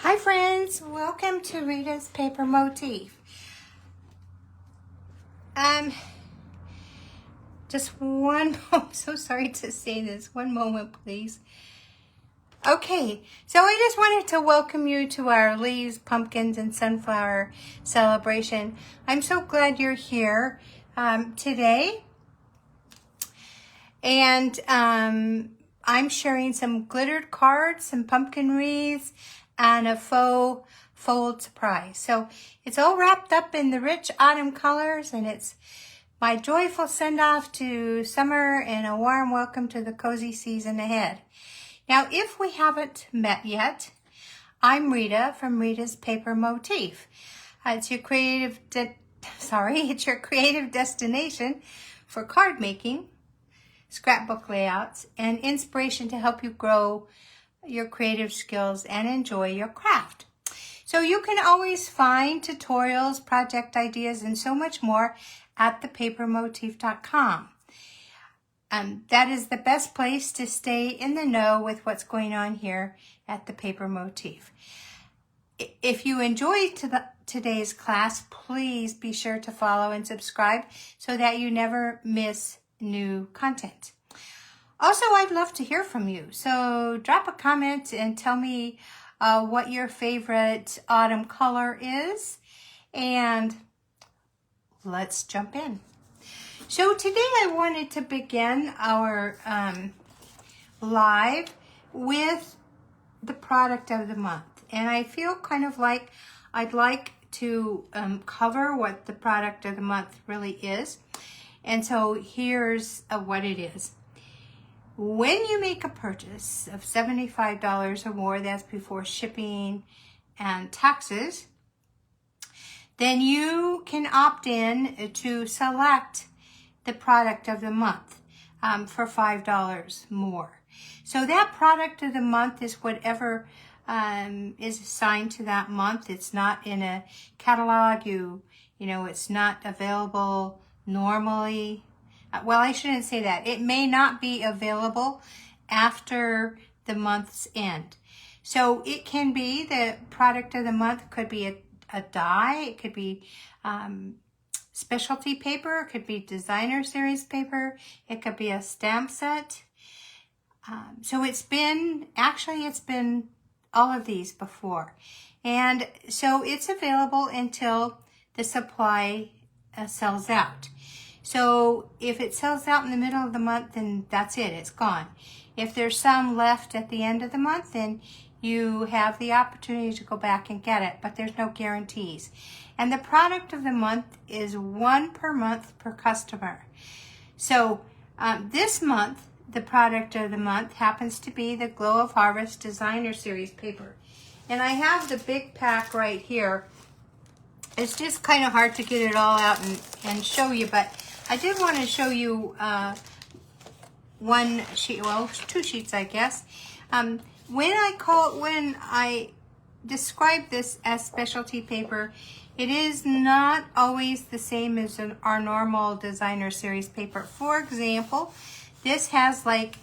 Hi friends, welcome to Rita's Paper Motif. Just one moment, so sorry to say this, one moment please. Okay, so I just wanted to welcome you to our leaves, pumpkins, and sunflower celebration. I'm so glad you're here today. And I'm sharing some glittered cards, some pumpkin wreaths, and a faux fold surprise. So it's all wrapped up in the rich autumn colors, and it's my joyful send-off to summer and a warm welcome to the cozy season ahead. Now, if we haven't met yet, I'm Rita from Rita's Paper Motif. It's your creative destination for card making, scrapbook layouts, and inspiration to help you grow your creative skills and enjoy your craft. So you can always find tutorials, project ideas, and so much more at thepapermotif.com. That is the best place to stay in the know with what's going on here at the Paper Motif. If you enjoyed today's class, please be sure to follow and subscribe so that you never miss new content. Also, I'd love to hear from you. So drop a comment and tell me what your favorite autumn color is. And let's jump in. So today I wanted to begin our live with the product of the month. And I feel kind of like I'd like to cover what the product of the month really is. And so here's what it is. When you make a purchase of $75 or more, that's before shipping and taxes, then you can opt in to select the product of the month for $5 more. So that product of the month is whatever is assigned to that month. It's not in a catalog. You know, it's not available normally. Well, I shouldn't say that. It may not be available after the month's end. So it can be the product of the month could be a die. It could be specialty paper. It could be designer series paper. It could be a stamp set. So it's been all of these before. And so it's available until the supply sells out. So if it sells out in the middle of the month, then that's it, it's gone. If there's some left at the end of the month, then you have the opportunity to go back and get it, but there's no guarantees. And the product of the month is one per month per customer. So this month, the product of the month happens to be the Glow of Harvest Designer Series paper. And I have the big pack right here. It's just kind of hard to get it all out and show you, but I did want to show you one sheet, well, two sheets, I guess. When I describe this as specialty paper, it is not always the same as our normal designer series paper. For example, this has like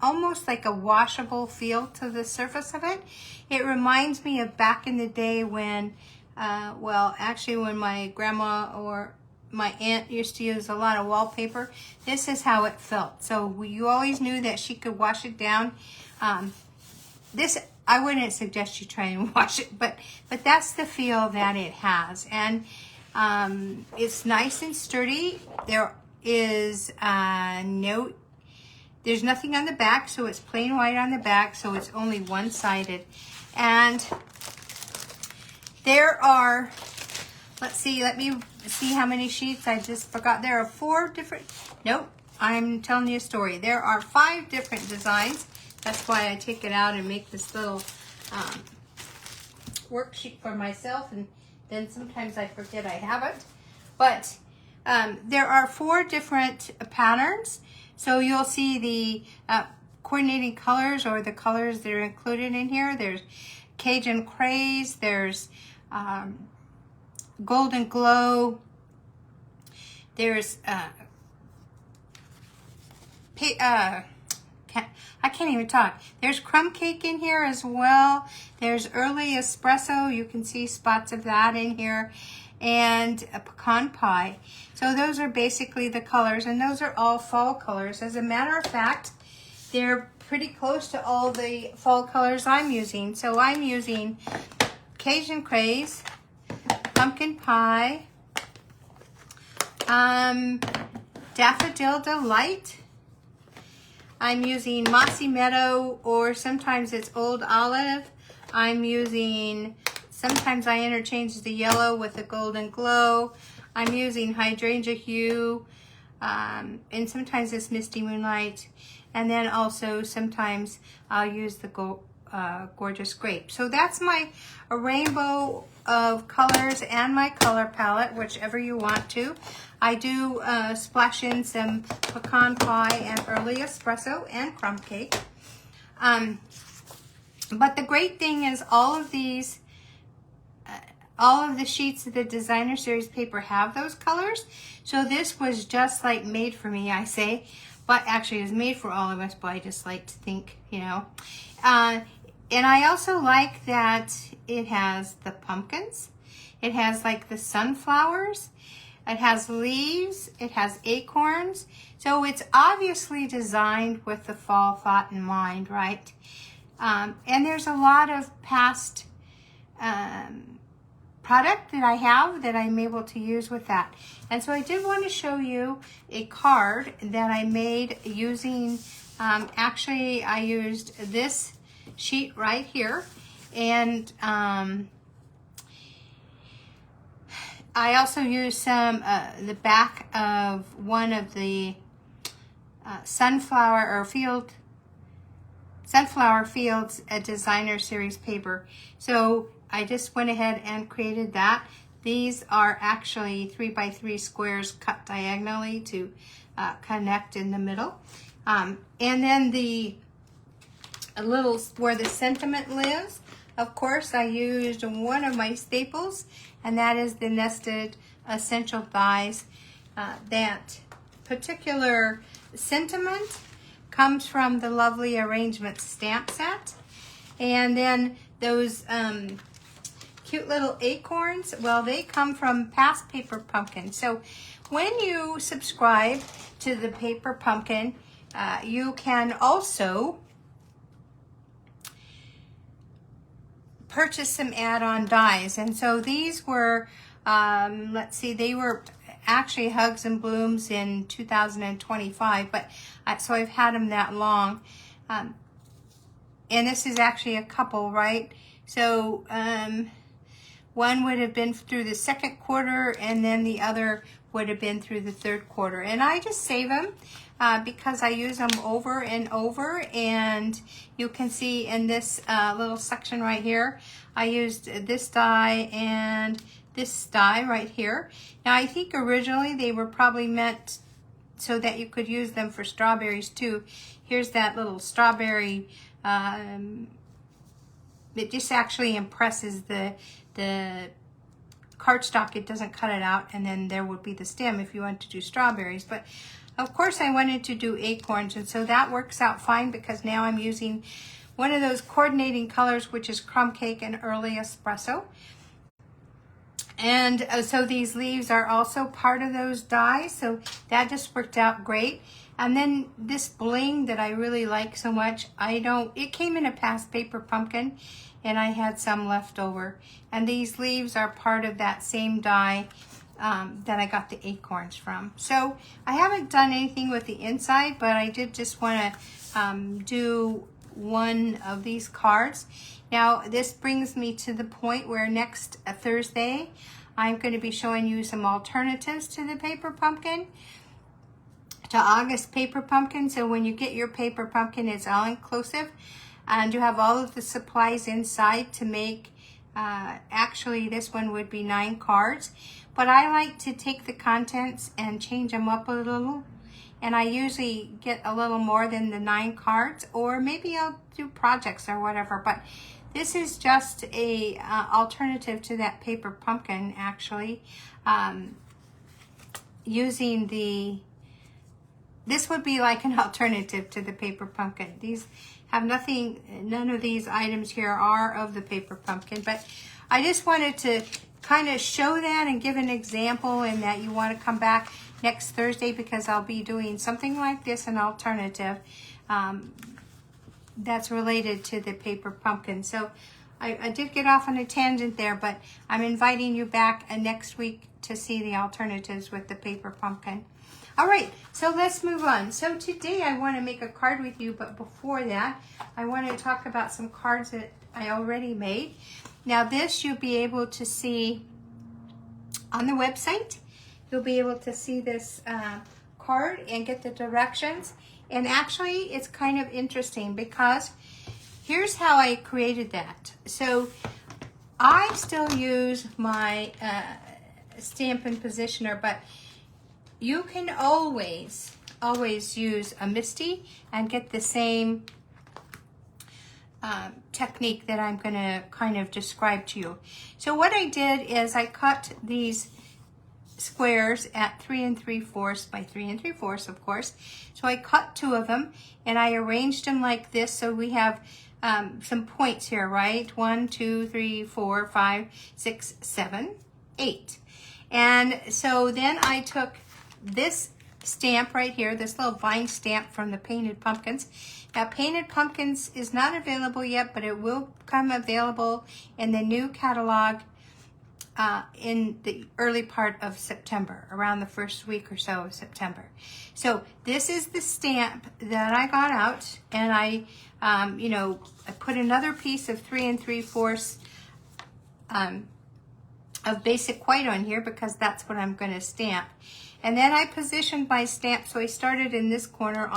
almost like a washable feel to the surface of it. It reminds me of back in the day when, when my grandma or my aunt used to use a lot of wallpaper. This is how it felt. So you always knew that she could wash it down. This, I wouldn't suggest you try and wash it, but that's the feel that it has. And it's nice and sturdy. There is there's nothing on the back, so it's plain white on the back, so it's only one-sided. And there are, let me see how many sheets. I just forgot. There are I'm telling you a story. There are 5 different designs. That's why I take it out and make this little worksheet for myself, and then sometimes I forget I have it. But there are 4 different patterns. So you'll see the coordinating colors, or the colors that are included in here. There's Cajun Craze, there's Golden Glow, there's I can't even talk. There's crumb cake in here as well. There's early espresso. You can see spots of that in here. And a pecan pie. So those are basically the colors, and those are all fall colors. As a matter of fact, they're pretty close to all the fall colors I'm using. So I'm using Cajun Craze, pumpkin pie, Daffodil Delight. I'm using Mossy Meadow, or sometimes it's Old Olive. I'm using, sometimes I interchange the yellow with the Golden Glow. I'm using Hydrangea Hue, and sometimes it's Misty Moonlight. And then also sometimes I'll use the Gorgeous Grape. So that's my rainbow of colors and my color palette, whichever you want to. I do splash in some pecan pie and early espresso and crumb cake. But the great thing is all of these, all of the sheets of the designer series paper have those colors. So this was just like made for me, I say. But actually it was made for all of us, but I just like to think, you know. And I also like that it has the pumpkins. It has like the sunflowers. It has leaves. It has acorns. So it's obviously designed with the fall thought in mind, right? And there's a lot of past product that I have that I'm able to use with that. And so I did want to show you a card that I made using, actually I used this sheet right here, and I also used some, the back of one of the Sunflower Fields a designer series paper. So I just went ahead and created that. These are actually 3x3 squares cut diagonally to connect in the middle. And then the little where the sentiment lives, of course, I used one of my staples, and that is the nested essential dies. That particular sentiment comes from the Lovely Arrangements stamp set. And then those cute little acorns, well, they come from past Paper Pumpkin. So when you subscribe to the Paper Pumpkin, you can also purchase some add-on dies. And so these were, let's see, they were actually Hugs and Blooms in 2025, but so I've had them that long. And this is actually a couple, right? So one would have been through the second quarter, and then the other would have been through the third quarter. And I just save them because I use them over and over. And you can see in this little section right here, I used this die and this die right here. Now I think originally they were probably meant so that you could use them for strawberries too. Here's that little strawberry. It just actually impresses the cardstock. It doesn't cut it out, and then there would be the stem if you want to do strawberries. But of course I wanted to do acorns, and so that works out fine because now I'm using one of those coordinating colors, which is crumb cake and early espresso. And so these leaves are also part of those dies, so that just worked out great. And then this bling that I really like so much, it came in a past Paper Pumpkin, and I had some left over. And these leaves are part of that same die that I got the acorns from. So I haven't done anything with the inside, but I did just want to do one of these cards. Now this brings me to the point where next Thursday I'm going to be showing you some alternatives to the Paper Pumpkin, to August Paper Pumpkin. So when you get your Paper Pumpkin, it's all inclusive, and you have all of the supplies inside to make, actually this one would be 9 cards, but I like to take the contents and change them up a little, and I usually get a little more than the 9 cards, or maybe I'll do projects or whatever. But this is just a alternative to that Paper Pumpkin, actually, using the this would be like an alternative to the paper pumpkin. These have nothing, none of these items here are of the paper pumpkin, but I just wanted to kind of show that and give an example, and that you want to come back next Thursday because I'll be doing something like this, an alternative that's related to the paper pumpkin. So I did get off on a tangent there, but I'm inviting you back next week to see the alternatives with the paper pumpkin. All right, so let's move on. So today I want to make a card with you, but before that, I want to talk about some cards that I already made. Now this you'll be able to see on the website. You'll be able to see this card and get the directions. And actually it's kind of interesting because here's how I created that. So I still use my Stampin' Positioner, but you can always use a MISTI and get the same technique that I'm gonna kind of describe to you. So what I did is I cut these squares at 3 3/4 by 3 3/4, of course. So I cut 2 of them and I arranged them like this. So we have some points here, right? 1, 2, 3, 4, 5, 6, 7, 8. And so then I took this stamp right here, this little vine stamp from the Painted Pumpkins. Now Painted Pumpkins is not available yet, but it will become available in the new catalog in the early part of September, around the first week or so of September. So this is the stamp that I got out, and I put another piece of 3 3/4 of basic white on here because that's what I'm going to stamp. And then I positioned my stamp, so I started in this corner.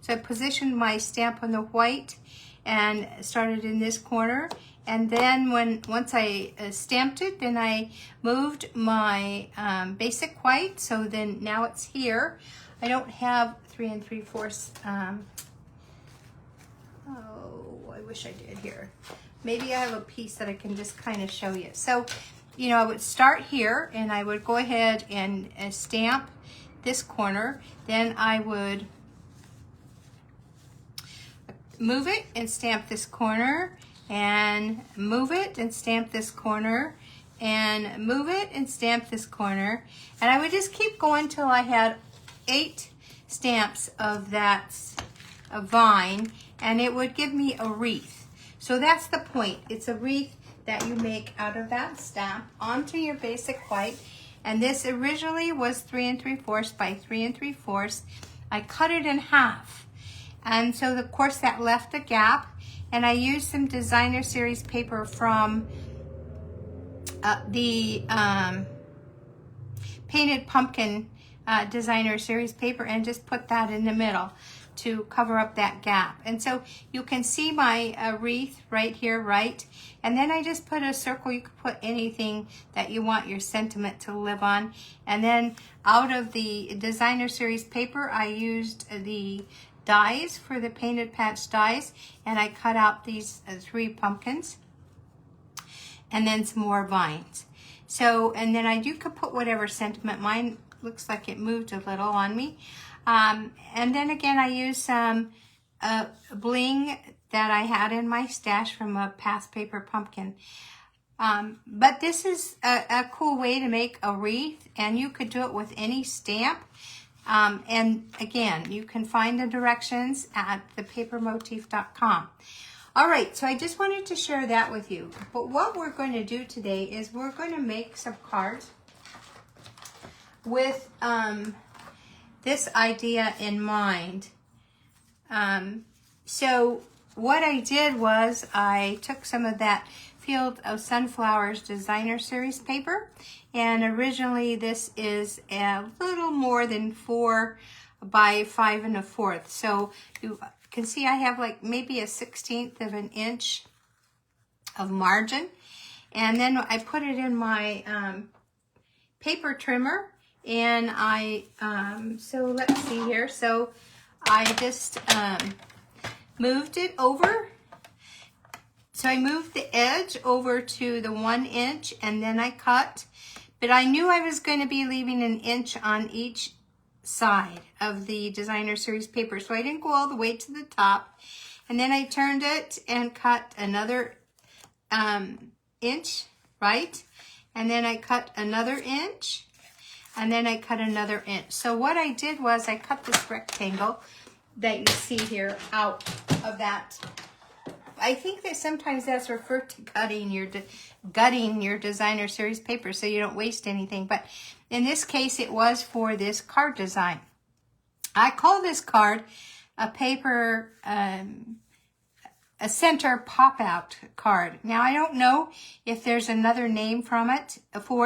So I positioned my stamp on the white and started in this corner. And then once I stamped it, then I moved my basic white. So then now it's here. I don't have 3 3/4. Oh, I wish I did here. Maybe I have a piece that I can just kind of show you. So, you know, I would start here and I would go ahead and stamp this corner. Then I would move it and stamp this corner, and move it and stamp this corner, and move it and stamp this corner. And I would just keep going till I had 8 stamps of that vine, and it would give me a wreath. So that's the point. It's a wreath that you make out of that stamp onto your basic white. And this originally was 3 3/4 by 3 3/4. I cut it in half. And so of course that left a gap, and I used some designer series paper from the Painted Pumpkin designer series paper, and just put that in the middle to cover up that gap. And so you can see my wreath right here, right? And then I just put a circle. You could put anything that you want your sentiment to live on. And then out of the designer series paper, I used the dies for the painted patch dies, and I cut out these 3 pumpkins and then some more vines. So, and then you could put whatever sentiment. Mine looks like it moved a little on me. And then again, I used some bling that I had in my stash from a past paper pumpkin. But this is a cool way to make a wreath, and you could do it with any stamp. And again, you can find the directions at thepapermotif.com. All right, so I just wanted to share that with you. But what we're going to do today is we're going to make some cards with this idea in mind. So what I did was I took some of that Field of Sunflowers designer series paper, and originally this is a little more than 4 by 5 1/4. So you can see I have like maybe a 1/16 of an inch of margin, and then I put it in my paper trimmer, and I so let's see here. So I just moved it over. So I moved the edge over to the 1 inch, and then I cut. But I knew I was going to be leaving an inch on each side of the designer series paper. So I didn't go all the way to the top. And then I turned it and cut another inch, right? And then I cut another inch, and then I cut another inch. So what I did was I cut this rectangle that you see here out of that. I think that sometimes that's referred to gutting your designer series paper so you don't waste anything. But in this case, it was for this card design. I call this card a paper, a center pop-out card. Now, I don't know if there's another name for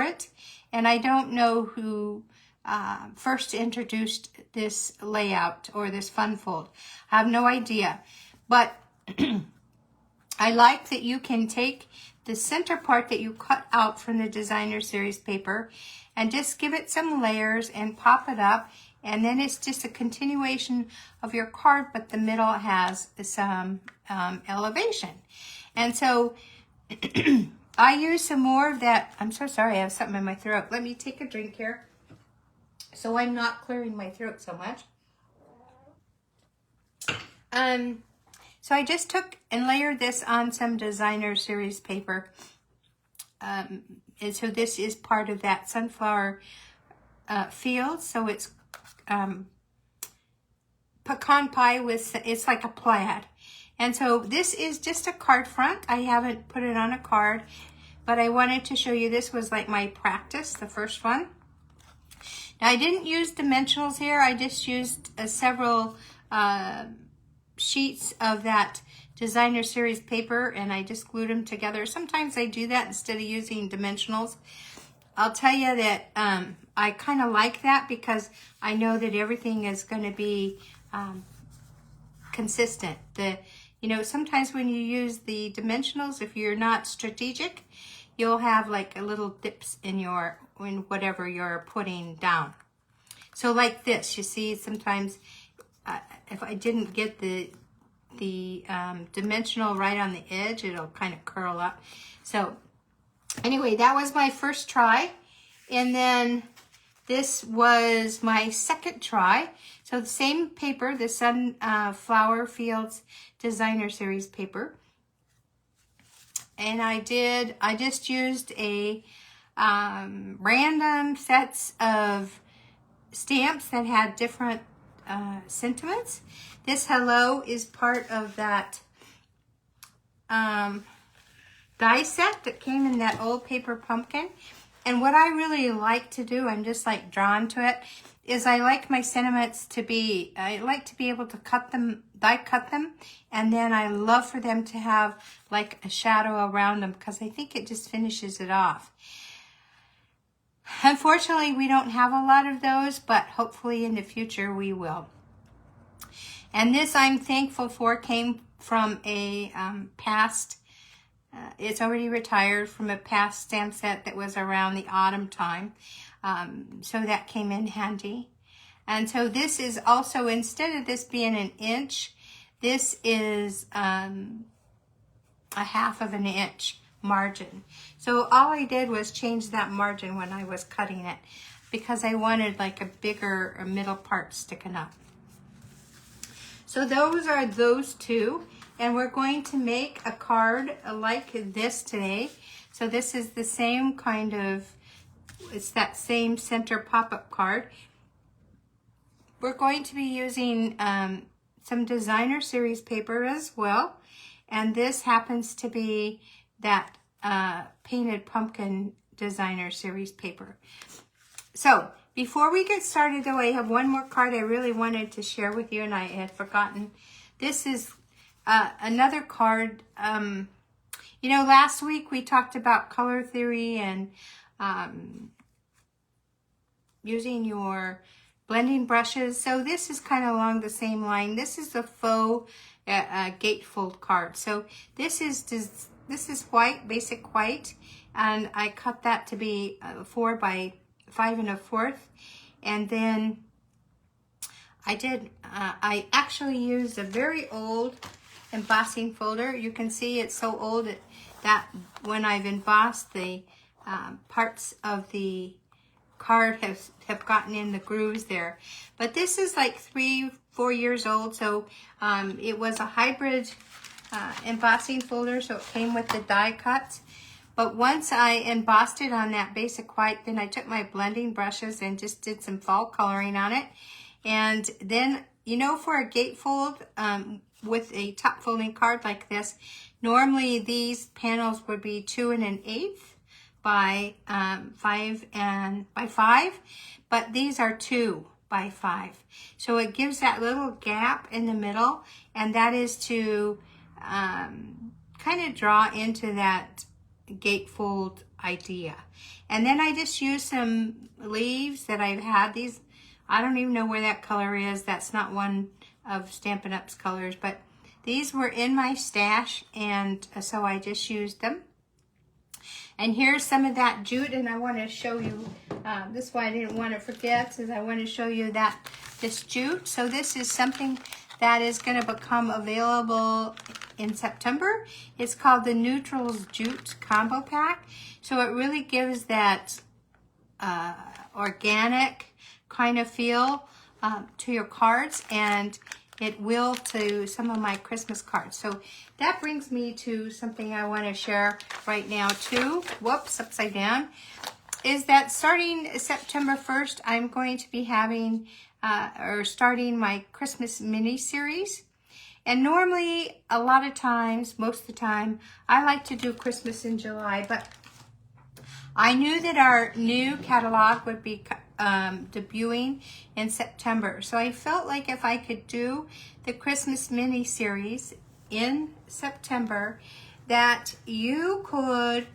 it, and I don't know who first introduced this layout or this Funfold. I have no idea, but I like that you can take the center part that you cut out from the designer series paper and just give it some layers and pop it up, and then it's just a continuation of your card, but the middle has some elevation. And so I use some more of that. I'm so sorry, I have something in my throat. Let me take a drink here so I'm not clearing my throat so much. So I just took and layered this on some designer series paper. And so this is part of that sunflower field. So it's pecan pie with, it's like a plaid. And so this is just a card front. I haven't put it on a card, but I wanted to show you this was like my practice, the first one. Now I didn't use dimensionals here. I just used several sheets of that designer series paper, and I just glued them together. Sometimes I do that instead of using dimensionals. I'll tell you that I kind of like that because I know that everything is going to be consistent. You know, sometimes when you use the dimensionals, if you're not strategic, you'll have like a little dips in whatever you're putting down. So like this, you see, sometimes if I didn't get the dimensional right on the edge, it'll kind of curl up. So anyway, that was my first try. And then this was my second try. So the same paper, the Sunflower Fields Designer Series paper. And I just used a random sets of stamps that had different sentiments. This hello is part of that die set that came in that old paper pumpkin. And what I really like to do, I'm just like drawn to it, is I like my sentiments to be, I like to be able to die cut them, and then I love for them to have like a shadow around them because I think it just finishes it off. Unfortunately, we don't have a lot of those, but hopefully in the future we will. And this, I'm thankful for, came from a past, it's already retired, from a past stamp set that was around the autumn time. So that came in handy. And so this is also, instead of this being an inch, this is a 1/2 of an inch margin. So all I did was change that margin when I was cutting it because I wanted like a bigger middle part sticking up. So those are those two, and we're going to make a card like this today. So this is the same kind of, it's that same center pop-up card. We're going to be using some designer series paper as well, and this happens to be that painted pumpkin designer series paper. So before we get started though, I have one more card I really wanted to share with you and I had forgotten. This is another card. You know, last week we talked about color theory and using your blending brushes. So this is kind of along the same line. This is the faux gatefold card. So this is white, basic white, and I cut that to be 4 by 5 1/4, and then I actually used a very old embossing folder. You can see it's so old that when I've embossed the parts of the card have gotten in the grooves there. But this is like 3-4 years old, so it was a hybrid embossing folder, so it came with the die cuts. But once I embossed it on that basic white, then I took my blending brushes and just did some fall coloring on it. And then, you know, for a gatefold with a top folding card like this, normally these panels would be 2 1/8 by 5, but these are 2 by 5. So it gives that little gap in the middle, and that is to kind of draw into that gatefold idea. And then I just used some leaves that I've had. These, I don't even know where that color is. That's not one of Stampin' Up's colors, but these were in my stash, and so I just used them. And here's some of that jute, and I want to show you, this is why I didn't want to forget, is I want to show you this jute. So this is something that is going to become available in September. It's called the Neutrals Jute Combo Pack. So it really gives that organic kind of feel to your cards, and it will to some of my Christmas cards. So that brings me to something I want to share right now too. Whoops, upside down. Is that starting September 1st, I'm going to be having or starting my Christmas mini series. And normally, a lot of times, most of the time, I like to do Christmas in July, but I knew that our new catalog would be debuting in September. So I felt like if I could do the Christmas mini series in September, that you could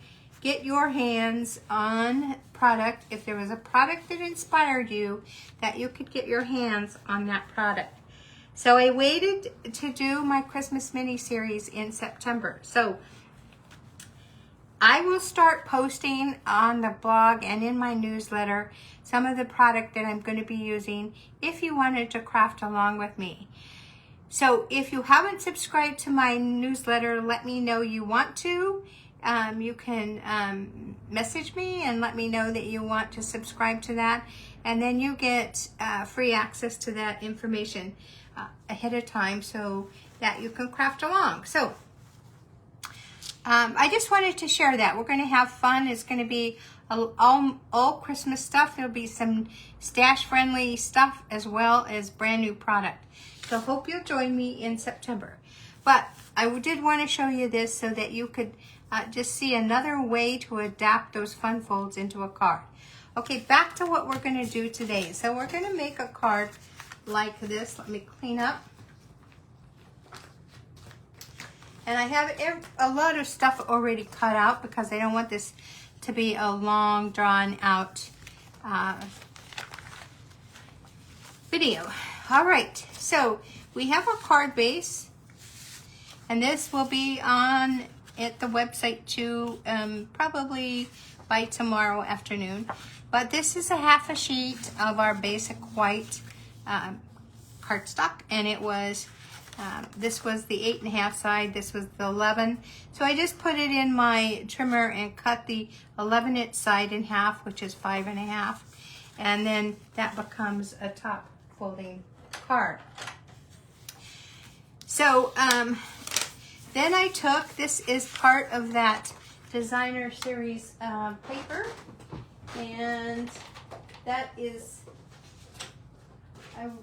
get your hands on product. If there was a product that inspired you, that you could get your hands on that product. So I waited to do my Christmas mini series in September. So I will start posting on the blog and in my newsletter some of the product that I'm going to be using if you wanted to craft along with me. So if you haven't subscribed to my newsletter, let me know you want to. You can message me and let me know that you want to subscribe to that, and then you get free access to that information ahead of time so that you can craft along. So I just wanted to share that. We're going to have fun. It's going to be all Christmas stuff. There'll be some stash-friendly stuff as well as brand new product. So hope you'll join me in September. But I did want to show you this so that you could just see another way to adapt those fun folds into a card. Okay, back to what we're going to do today. So we're going to make a card like this. Let me clean up. And I have a lot of stuff already cut out because I don't want this to be a long, drawn out video. All right, so we have our card base, and this will be on at the website too, probably by tomorrow afternoon. But this is a half a sheet of our basic white cardstock, and it was this was the 8.5 side, this was the 11. So I just put it in my trimmer and cut the 11-inch side in half, which is 5.5, and then that becomes a top folding card. So then I took, this is part of that designer series paper, and that is,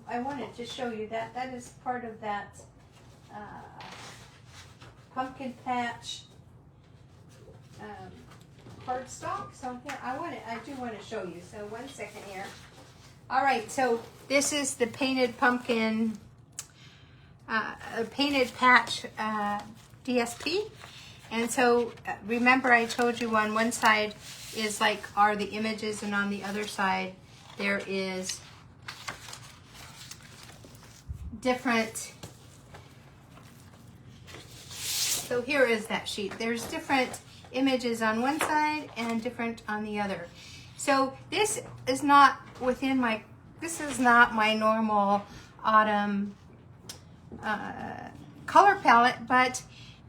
I wanted to show you that. That is part of that pumpkin patch cardstock. So here, I do want to show you. So 1 second here. All right, so this is the painted pumpkin, painted patch DSP. And so remember I told you on one side is are the images, and on the other side there is different. So here is that sheet. There's different images on one side and different on the other. So this is not within my, this is not my normal autumn color palette, but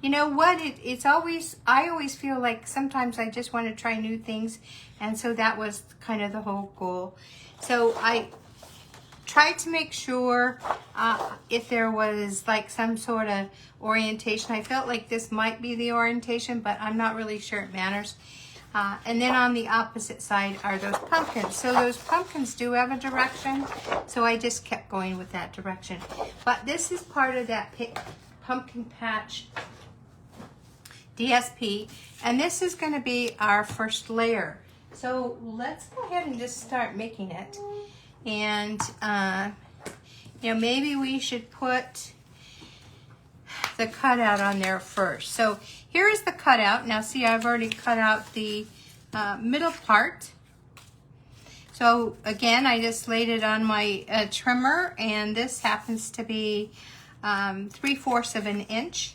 you know what, it's always, I always feel like sometimes I just want to try new things, and so that was kind of the whole goal. So I tried to make sure if there was like some sort of orientation. I felt like this might be the orientation, but I'm not really sure it matters. And then on the opposite side are those pumpkins. So those pumpkins do have a direction, so I just kept going with that direction. But this is part of that pumpkin patch DSP, and this is going to be our first layer. So let's go ahead and just start making it. And you know, maybe we should put the cutout on there first. So here is the cutout. Now see, I've already cut out the middle part. So again, I just laid it on my trimmer, and this happens to be 3/4 of an inch.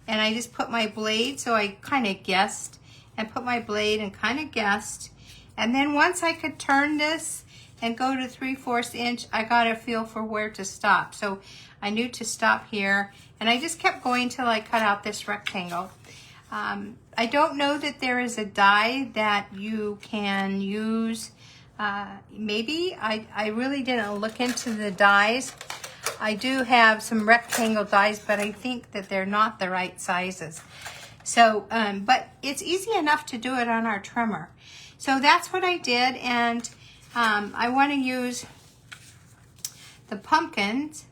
And I just put my blade, so I kind of guessed, and put my blade and kind of guessed. And then once I could turn this and go to 3/4 inch, I got a feel for where to stop. So I knew to stop here, and I just kept going till I cut out this rectangle. I don't know that there is a die that you can use. Maybe, I really didn't look into the dies. I do have some rectangle dies, but I think that they're not the right sizes. So, but it's easy enough to do it on our trimmer. So that's what I did, and I want to use the pumpkins.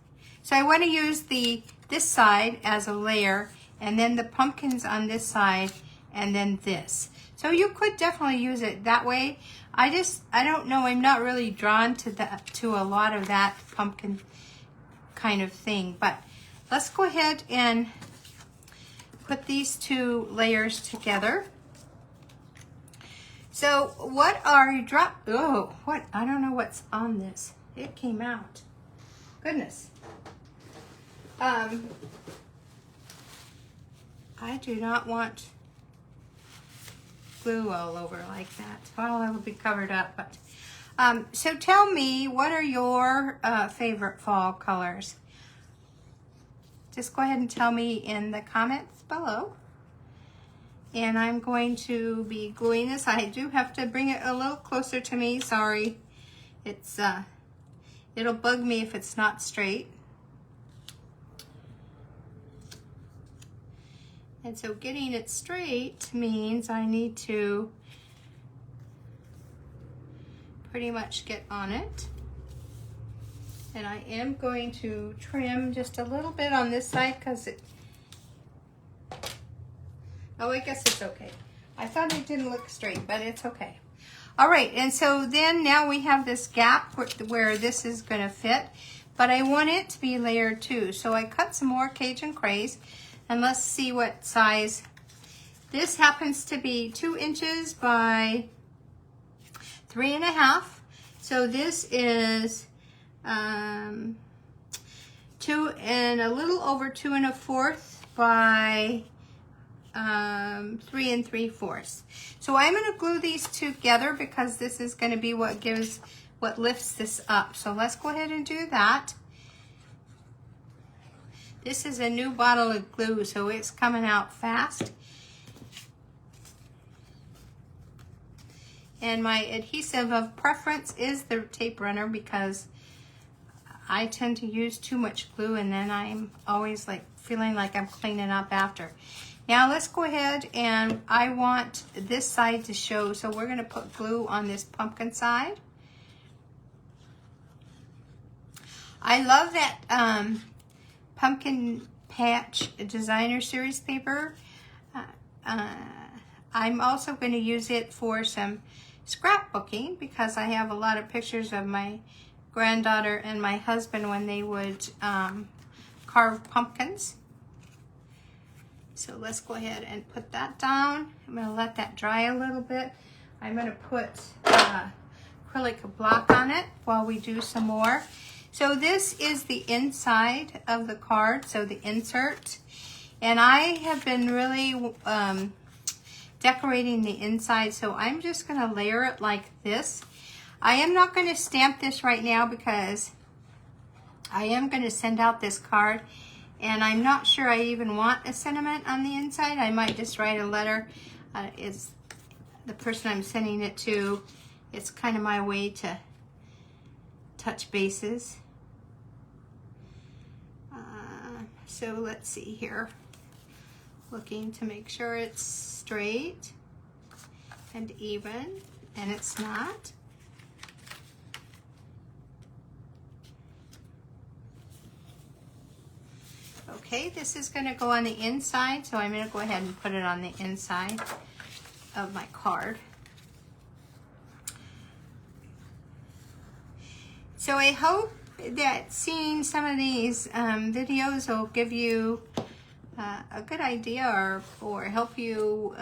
So I want to use this side as a layer, and then the pumpkins on this side, and then this. So you could definitely use it that way. I don't know, I'm not really drawn to a lot of that pumpkin kind of thing. But let's go ahead and put these two layers together. So what are you I don't know what's on this. It came out. Goodness. I do not want glue all over like that. Well, it will be covered up, but so tell me, what are your favorite fall colors? Just go ahead and tell me in the comments below. And I'm going to be gluing this. I do have to bring it a little closer to me. Sorry. It's it'll bug me if it's not straight. And so getting it straight means I need to pretty much get on it. And I am going to trim just a little bit on this side because oh, I guess it's okay. I thought it didn't look straight, but it's okay. All right, and so then now we have this gap where this is gonna fit, but I want it to be layered too. So I cut some more Cajun Craze, and let's see what size. This happens to be 2 inches by 3.5. So this is 2 and a little over 2 1/4 by 3 3/4. So I'm going to glue these together because this is going to be what lifts this up. So let's go ahead and do that. This is a new bottle of glue, so it's coming out fast. And my adhesive of preference is the tape runner because I tend to use too much glue, and then I'm always like feeling like I'm cleaning up after. Now let's go ahead, and I want this side to show, so we're going to put glue on this pumpkin side. I love that Pumpkin Patch Designer Series paper. I'm also going to use it for some scrapbooking because I have a lot of pictures of my granddaughter and my husband when they would carve pumpkins. So let's go ahead and put that down. I'm going to let that dry a little bit. I'm going to put acrylic block on it while we do some more. So this is the inside of the card, so the insert. And I have been really decorating the inside, so I'm just going to layer it like this. I am not going to stamp this right now because I am going to send out this card, And I'm not sure I even want a sentiment on the inside. I might just write a letter. It's the person I'm sending it to. It's kind of my way to touch bases. So let's see here. Looking to make sure it's straight and even, and it's not. Okay, this is going to go on the inside, so I'm going to go ahead and put it on the inside of my card. So I hope that seeing some of these videos will give you a good idea or help you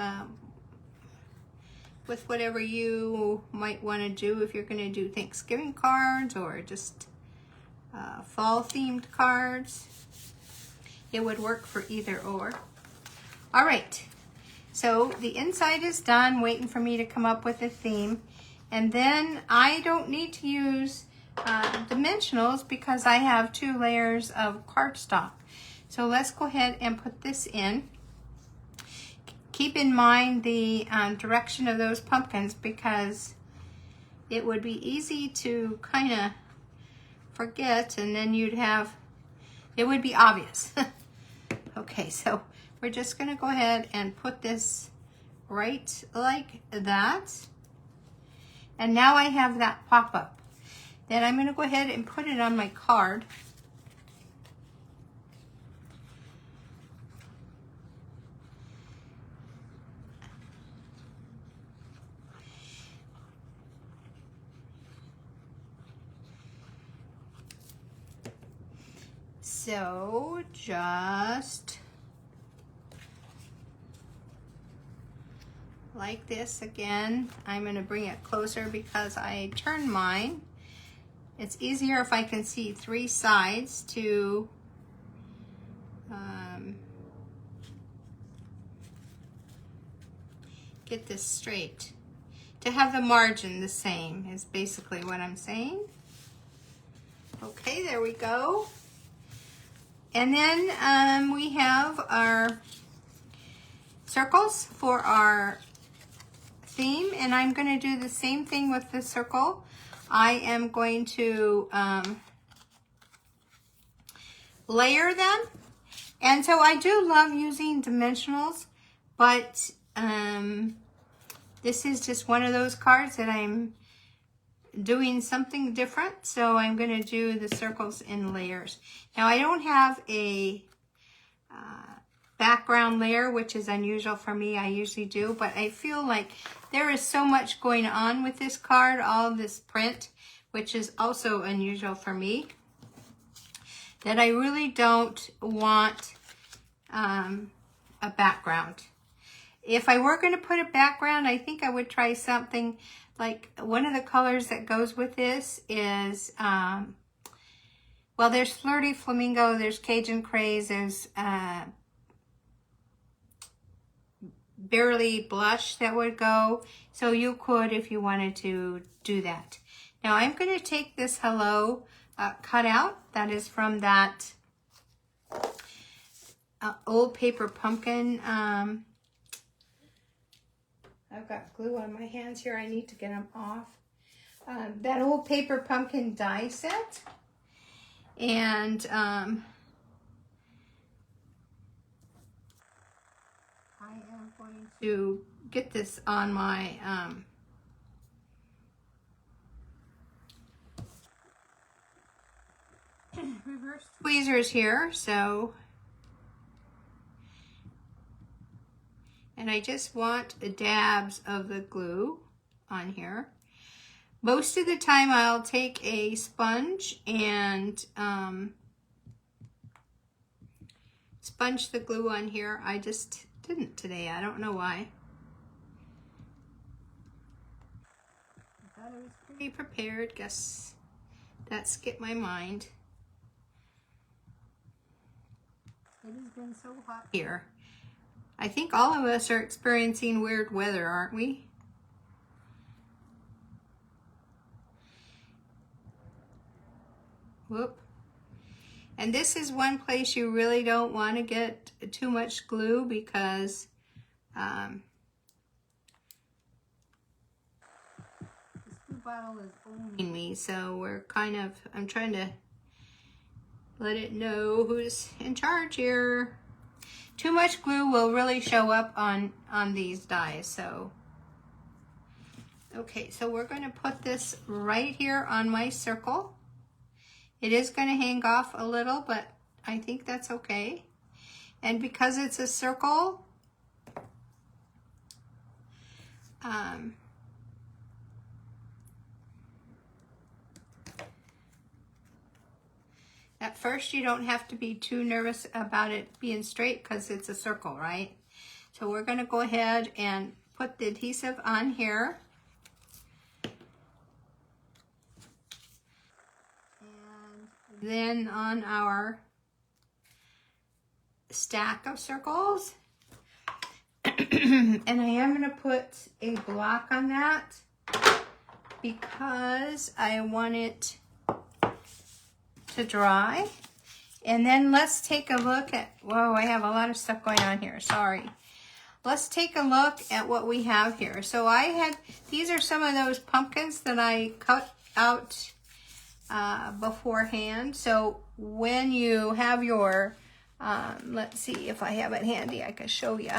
with whatever you might want to do if you're going to do Thanksgiving cards or just fall themed cards. It would work for either or. All right, so the inside is done, waiting for me to come up with a theme. And then I don't need to use dimensionals because I have 2 layers of cardstock. So let's go ahead and put this in. Keep in mind the direction of those pumpkins because it would be easy to kind of forget and then it would be obvious. Okay, so we're just gonna go ahead and put this right like that. And now I have that pop up. Then I'm gonna go ahead and put it on my card. So just like this again. I'm going to bring it closer because I turned mine. It's easier if I can see 3 sides to get this straight. To have the margin the same is basically what I'm saying. Okay, there we go. And then we have our circles for our theme, and I'm going to do the same thing with the circle. I am going to layer them. And so I do love using dimensionals, but this is just one of those cards that I'm doing something different, so I'm going to do the circles in layers. Now I don't have a background layer, which is unusual for me. I usually do, but I feel like there is so much going on with this card, all this print, which is also unusual for me, that I really don't want a background. If I were going to put a background, I think I would try something like one of the colors that goes with this is, well, there's Flirty Flamingo, there's Cajun Craze, there's Barely Blush that would go. So you could, if you wanted to, do that. Now I'm going to take this Hello cutout that is from that old paper pumpkin. I've got glue on my hands here. I need to get them off. That old paper pumpkin die set. And I am going to get this on my reverse tweezers here. So, and I just want dabs of the glue on here. Most of the time I'll take a sponge and sponge the glue on here. I just didn't today. I don't know why. I thought I was pretty prepared. Guess that skipped my mind. It has been so hot here. I think all of us are experiencing weird weather, aren't we? Whoop. And this is one place you really don't want to get too much glue because this glue bottle is owning me, so I'm trying to let it know who's in charge here. Too much glue will really show up on these dies, so. Okay, so we're going to put this right here on my circle. It is going to hang off a little, but I think that's okay. And because it's a circle, at first you don't have to be too nervous about it being straight because it's a circle, right? So we're going to go ahead and put the adhesive on here. And then on our stack of circles. And I am going to put a block on that because I want it to dry. And then let's take a look at, whoa, I have a lot of stuff going on here, sorry. Let's take a look at what we have here. So these are some of those pumpkins that I cut out beforehand. So when you have your, let's see if I have it handy, I can show you.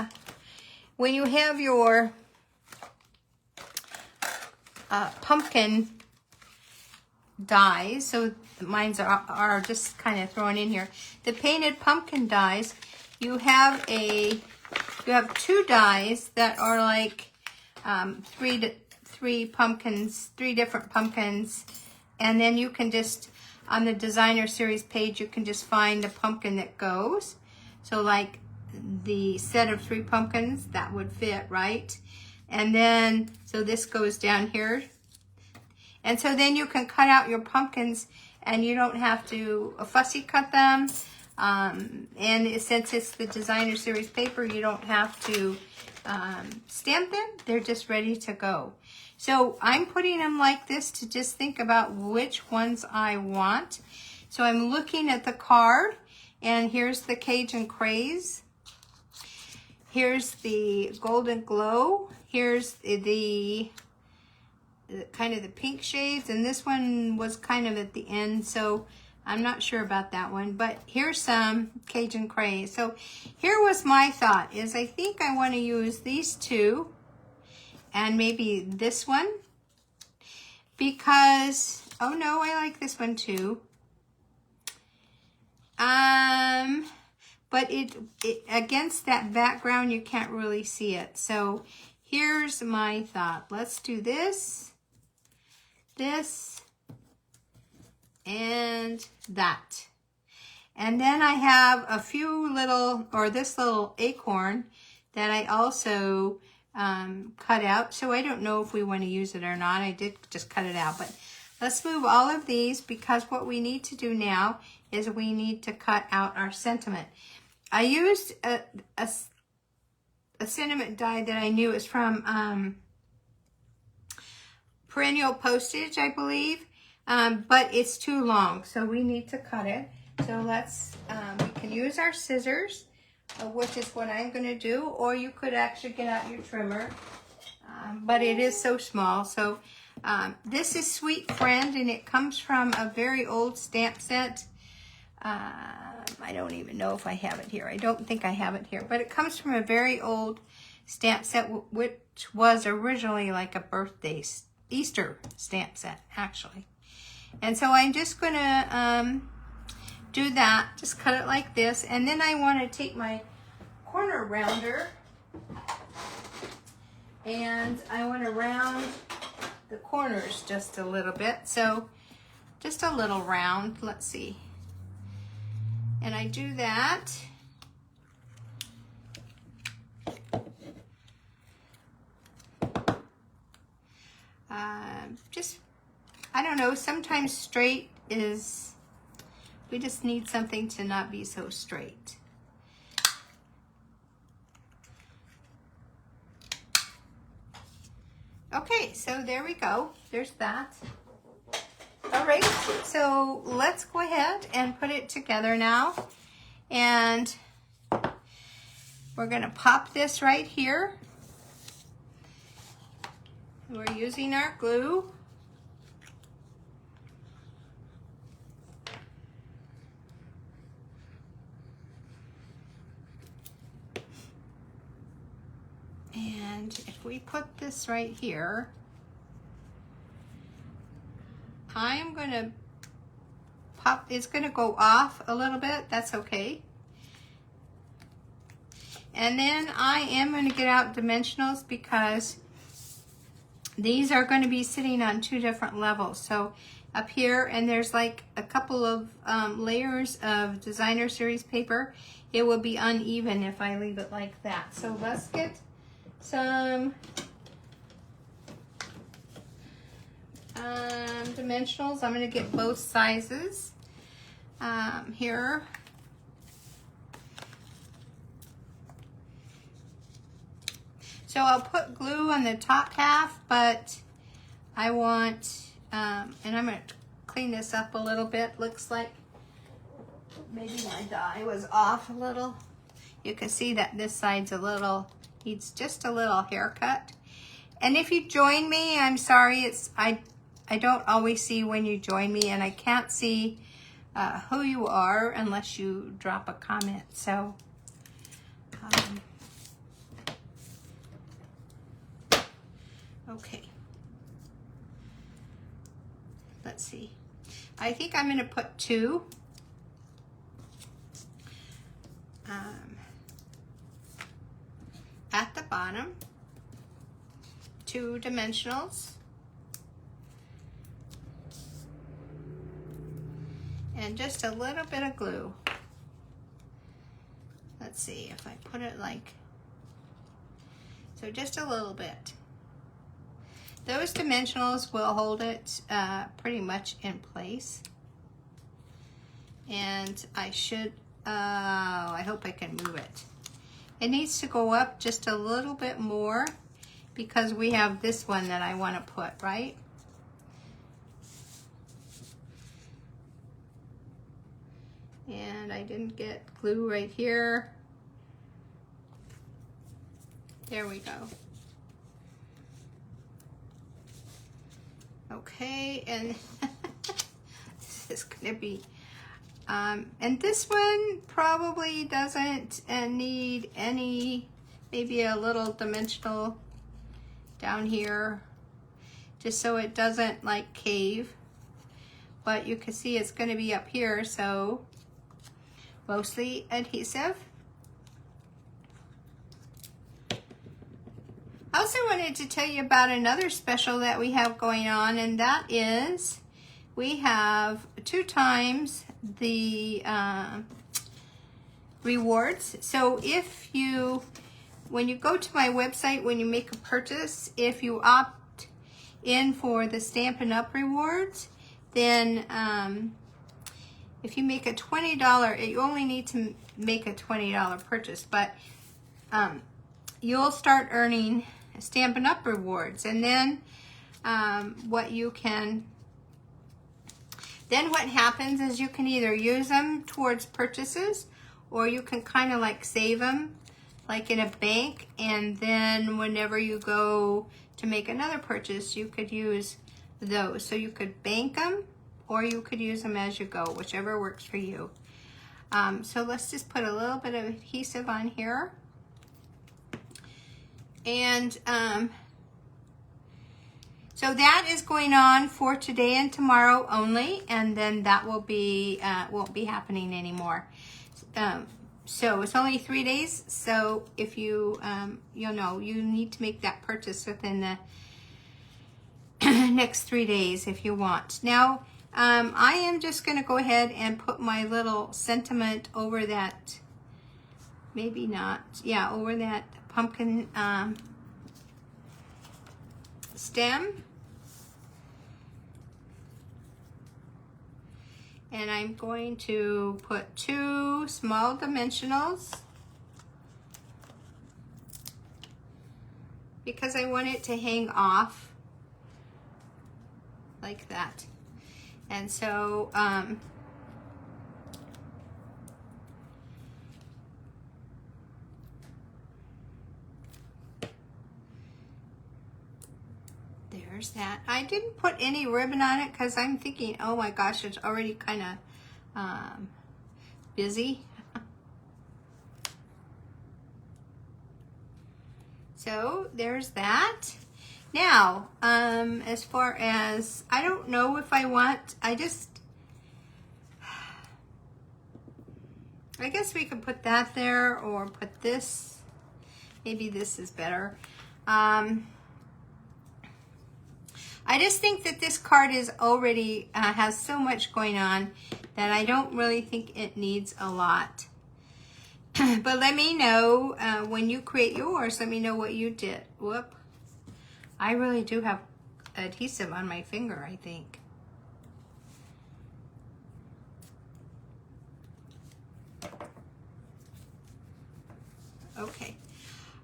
When you have your pumpkin dies, so mine's are just kind of thrown in here. The painted pumpkin dies, you have two dies that are like three different pumpkins, and then you can just, on the designer series page, you can just find a pumpkin that goes. So like the set of 3 pumpkins, that would fit, right? And then, so this goes down here. And so then you can cut out your pumpkins and you don't have to fussy cut them. And since it's the designer series paper, you don't have to stamp them. They're just ready to go. So I'm putting them like this to just think about which ones I want. So I'm looking at the card, and here's the Cajun Craze. Here's the Golden Glow. Here's the kind of the pink shades, and this one was kind of at the end, so I'm not sure about that one. But here's some Cajun Craze. So here was my thought, is I think I want to use these two and maybe this one, because, oh no, I like this one too. But it against that background, you can't really see it. So here's my thought. Let's do this, and that. And then I have a few little, or this little acorn that I also cut out. So I don't know if we want to use it or not. I did just cut it out. But let's move all of these, because what we need to do now is we need to cut out our sentiment. I used a sentiment die that I knew is from Perennial Postage, I believe, but it's too long, so we need to cut it. So let's, we can use our scissors, which is what I'm going to do, or you could actually get out your trimmer, but it is so small. So this is Sweet Friend, and it comes from a very old stamp set. I don't even know if I have it here. I don't think I have it here, but it comes from a very old stamp set, which was originally like a birthday, Easter stamp set, actually. And so I'm just going to do that, just cut it like this, and then I want to take my corner rounder and I want to round the corners just a little bit. So just a little round, let's see. And I do that. Just, I don't know, sometimes straight is, we just need something to not be so straight. Okay, so there we go. There's that. All right, so let's go ahead and put it together now. And we're gonna pop this right here. We're using our glue. And if we put this right here, I'm gonna pop, it's gonna go off a little bit, that's okay. And then I am gonna get out dimensionals because these are gonna be sitting on 2 different levels. So up here, and there's like a couple of layers of designer series paper. It will be uneven if I leave it like that. So let's get some dimensionals. I'm going to get both sizes here. So I'll put glue on the top half, but I want, and I'm going to clean this up a little bit. Looks like maybe my dye was off a little. You can see that this side's a little, needs just a little haircut. And if you join me, I'm sorry, I don't always see when you join me, and I can't see who you are unless you drop a comment. So, okay. Let's see. I think I'm going to put 2. At the bottom, 2 dimensionals. And just a little bit of glue. Let's see if I put it like, so just a little bit. Those dimensionals will hold it pretty much in place. And I should, I hope I can move it. It needs to go up just a little bit more because we have this one that I want to put, right? And I didn't get glue right here. There we go. Okay, and this is gonna be, and this one probably doesn't need any, maybe a little dimensional down here, just so it doesn't like cave. But you can see it's gonna be up here, so mostly adhesive. I also wanted to tell you about another special that we have going on, and that is we have 2 times the rewards. So if you, when you go to my website, when you make a purchase, if you opt in for the Stampin' Up! Rewards, then if you make a $20, you only need to make a $20 purchase, but you'll start earning Stampin' Up! Rewards. And then what happens is you can either use them towards purchases, or you can kind of like save them like in a bank, and then whenever you go to make another purchase, you could use those. So you could bank them, or you could use them as you go, whichever works for you. So let's just put a little bit of adhesive on here. And so that is going on for today and tomorrow only, and then that will be won't be happening anymore. So it's only 3 days. So if you you know, you need to make that purchase within the next 3 days if you want. Now I am just going to go ahead and put my little sentiment over that. Maybe not. Yeah, over that pumpkin stem. And I'm going to put 2 small dimensionals because I want it to hang off like that. And so, there's that. I didn't put any ribbon on it because I'm thinking, oh my gosh, it's already kind of busy. So there's that. Now, as far as, I don't know if I want, I guess we could put that there or put this. Maybe this is better. I just think that this card is already, has so much going on that I don't really think it needs a lot. But let me know when you create yours, let me know what you did. Whoop. I really do have adhesive on my finger, I think. Okay.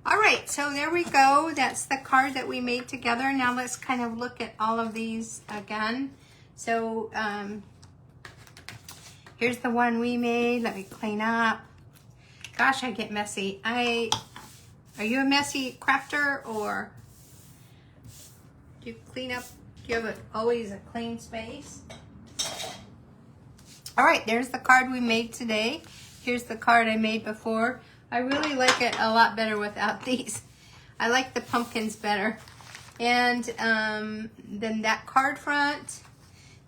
All right, so there we go. That's the card that we made together. Now let's kind of look at all of these again. So here's the one we made. Let me clean up. Gosh, I get messy. Are you a messy crafter, or do you clean up? Do you have always a clean space? All right, there's the card we made today. Here's the card I made before. I really like it a lot better without these. I like the pumpkins better. And then that card front,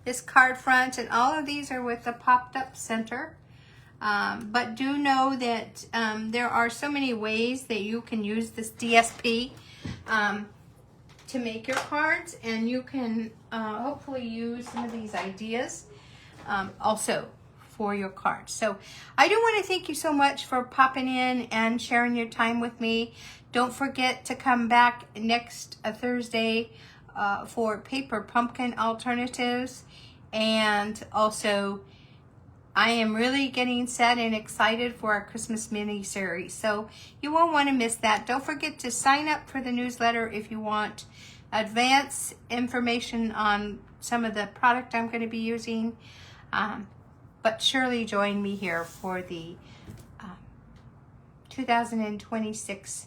this card front, and all of these are with the popped up center. But do know that there are so many ways that you can use this DSP to make your cards, and you can hopefully use some of these ideas also for your cards. So I do want to thank you so much for popping in and sharing your time with me. Don't forget to come back next Thursday for paper pumpkin alternatives. And also, I am really getting set and excited for our Christmas mini series. So you won't want to miss that. Don't forget to sign up for the newsletter if you want advance information on some of the product I'm going to be using. But surely join me here for the 2026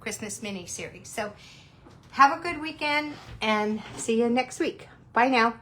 Christmas mini series. So have a good weekend and see you next week. Bye now.